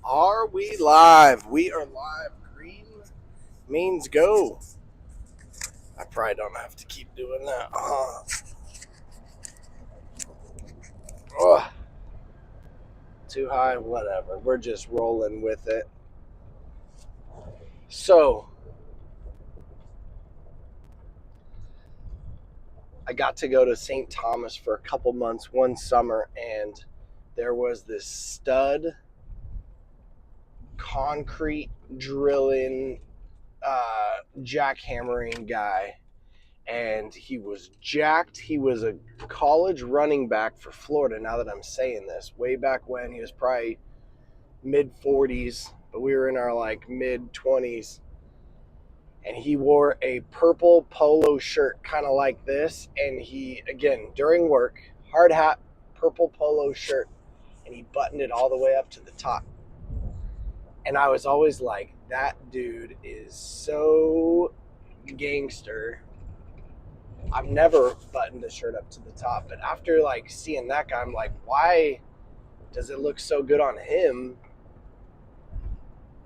Are we live? We are live. Green means go. I probably don't have to keep doing that. Ugh. Too high, whatever. We're just rolling with it. So, I got to go to St. Thomas for a couple months one summer, and there was this stud concrete drilling, jackhammering guy. And he was jacked. He was a college running back for Florida. Now that I'm saying this, way back when, he was probably mid 40s, but we were in our like mid 20s. And he wore a purple polo shirt, kind of like this. And he, again, during work, hard hat, purple polo shirt, and he buttoned it all the way up to the top. And I was always like, that dude is so gangster. I've never buttoned a shirt up to the top, but after like seeing that guy, I'm like, why does it look so good on him?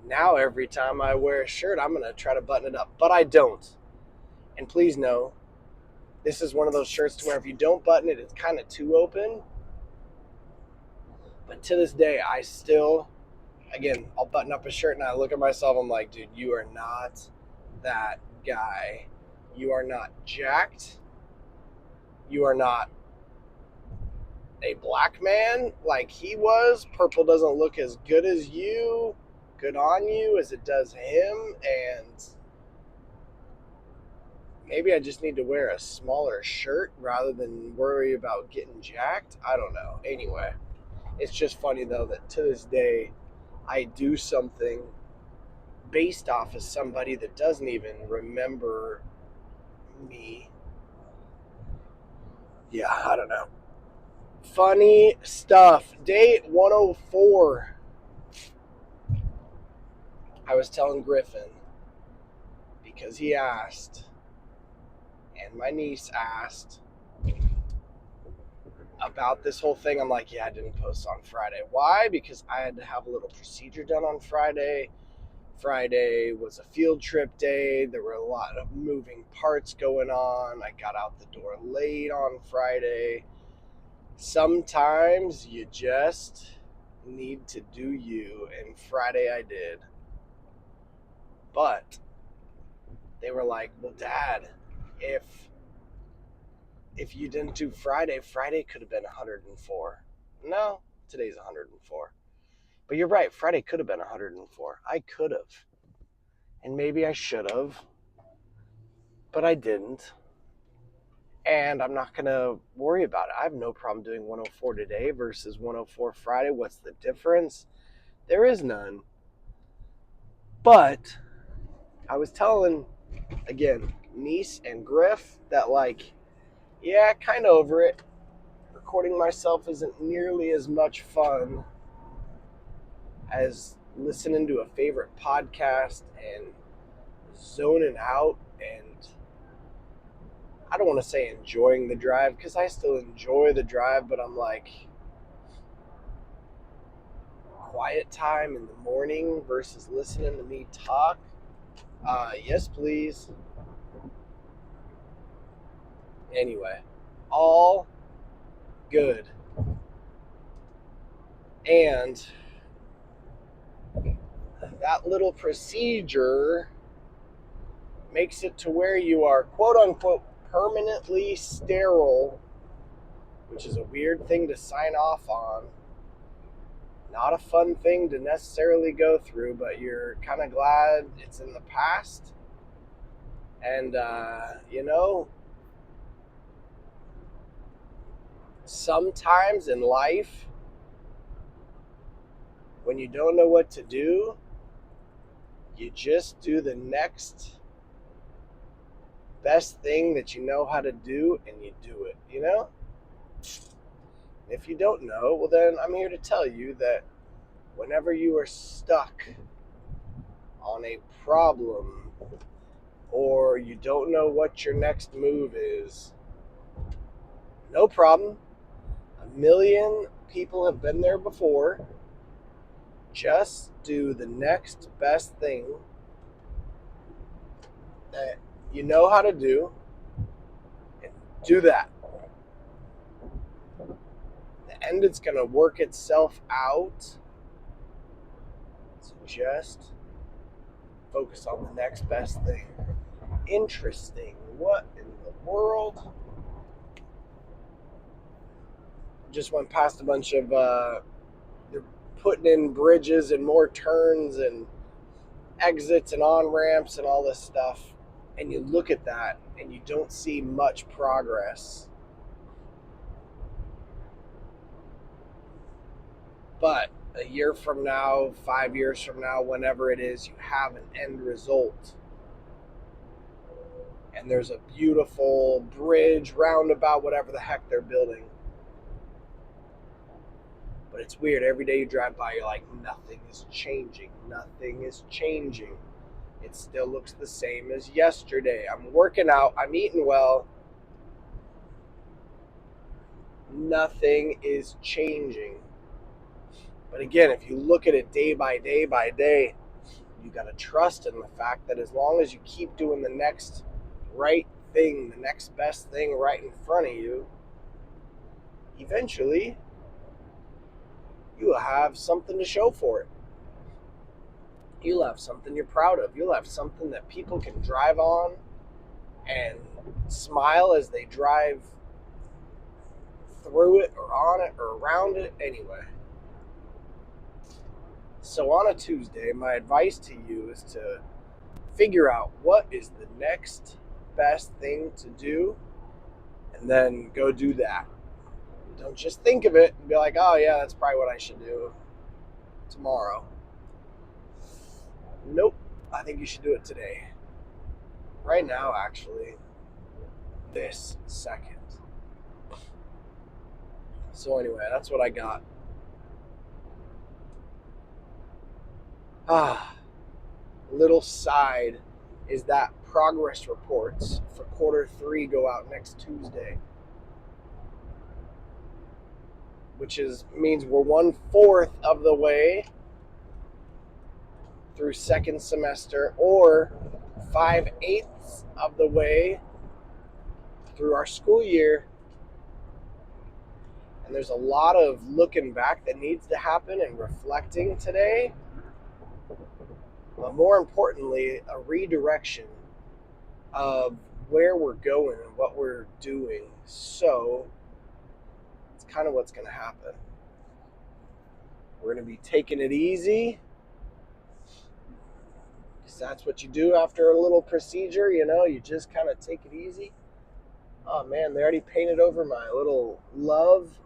Now every time I wear a shirt, I'm gonna try to button it up, but I don't. And please know, this is one of those shirts to where if you don't button it, it's kind of too open. But to this day, I still, again, I'll button up a shirt and I look at myself, I'm like, dude, you are not that guy. You are not jacked. You are not a black man like he was. Purple doesn't look as good as you, good on you, as it does him. And maybe I just need to wear a smaller shirt rather than worry about getting jacked. I don't know. Anyway, it's just funny though that to this day I do something based off of somebody that doesn't even remember me. Yeah, I don't know. Funny stuff. Day 104. I was telling Griffin because he asked, and my niece asked about this whole thing. I'm like, yeah, I didn't post on Friday. Why? Because I had to have a little procedure done on Friday. Friday was a field trip day. There were a lot of moving parts going on. I got out the door late on Friday. Sometimes you just need to do you, and Friday I did. But they were like, well, Dad, if you didn't do Friday, Friday could have been 104. No, today's 104. But you're right, Friday could have been 104. I could have. And maybe I should have. But I didn't. And I'm not going to worry about it. I have no problem doing 104 today versus 104 Friday. What's the difference? There is none. But I was telling, again, niece and Griff that, like, yeah, kind of over it. Recording myself isn't nearly as much fun as listening to a favorite podcast and zoning out, and I don't want to say enjoying the drive because I still enjoy the drive, but I'm like, quiet time in the morning versus listening to me talk. Yes, please. Anyway, all good. And that little procedure makes it to where you are quote unquote permanently sterile, which is a weird thing to sign off on. Not a fun thing to necessarily go through, but you're kind of glad it's in the past. And, sometimes in life, when you don't know what to do, you just do the next best thing that you know how to do, and you do it, If you don't know, well, then I'm here to tell you that whenever you are stuck on a problem or you don't know what your next move is, no problem. A million people have been there before. Just do the next best thing that you know how to do, and do that. The end, it's going to work itself out. So just focus on the next best thing. Interesting. What in the world? Just went past a bunch of they're putting in bridges and more turns and exits and on ramps and all this stuff, and you look at that and you don't see much progress. But a year from now, 5 years from now, whenever it is, you have an end result. And there's a beautiful bridge, roundabout, whatever the heck they're building. But it's weird. Every day you drive by, you're like, nothing is changing. Nothing is changing. It still looks the same as yesterday. I'm working out. I'm eating well. Nothing is changing. But again, if you look at it day by day by day, you got to trust in the fact that as long as you keep doing the next right thing, the next best thing right in front of you, eventually you'll have something to show for it. You'll have something you're proud of. You'll have something that people can drive on and smile as they drive through it or on it or around it anyway. So on a Tuesday, my advice to you is to figure out what is the next best thing to do and then go do that. Don't just think of it and be like, oh yeah, that's probably what I should do tomorrow. Nope. I think you should do it today. Right now, actually. This second. So anyway, that's what I got. Little side is that progress reports for Q3 go out next Tuesday, which means we're 1/4 of the way through second semester, or 5/8 of the way through our school year. And there's a lot of looking back that needs to happen and reflecting today. But more importantly, a redirection of where we're going and what we're doing. So it's kind of what's going to happen. We're going to be taking it easy, because that's what you do after a little procedure. You just kind of take it easy. Oh man, they already painted over my little love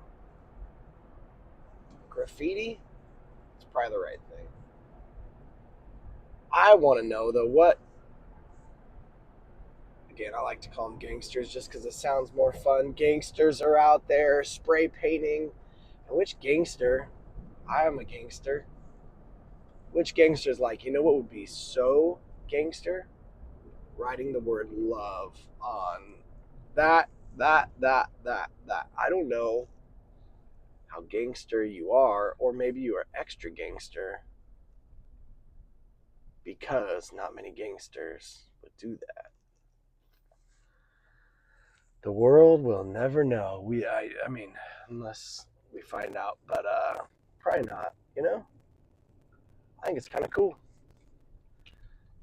graffiti. It's probably the right thing. I want to know though, what, again, I like to call them gangsters just because it sounds more fun. Gangsters are out there spray painting. And which gangster? I am a gangster. Which gangster's like, you know what would be so gangster? Writing the word love on that. I don't know how gangster you are, or maybe you are extra gangster, because not many gangsters would do that. The world will never know. I mean, unless we find out, but probably not. I think it's kind of cool.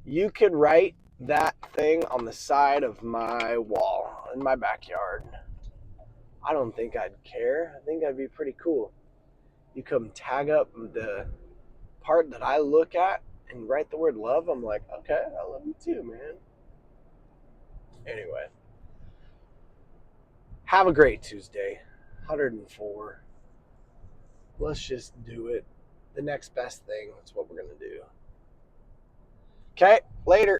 You could write that thing on the side of my wall in my backyard. I don't think I'd care. I think that'd be pretty cool. You come tag up the part that I look at and write the word love. I'm like, okay, I love you too, man. Anyway, have a great Tuesday. 104. Let's just do it. The next best thing. That's what we're going to do. Okay, later.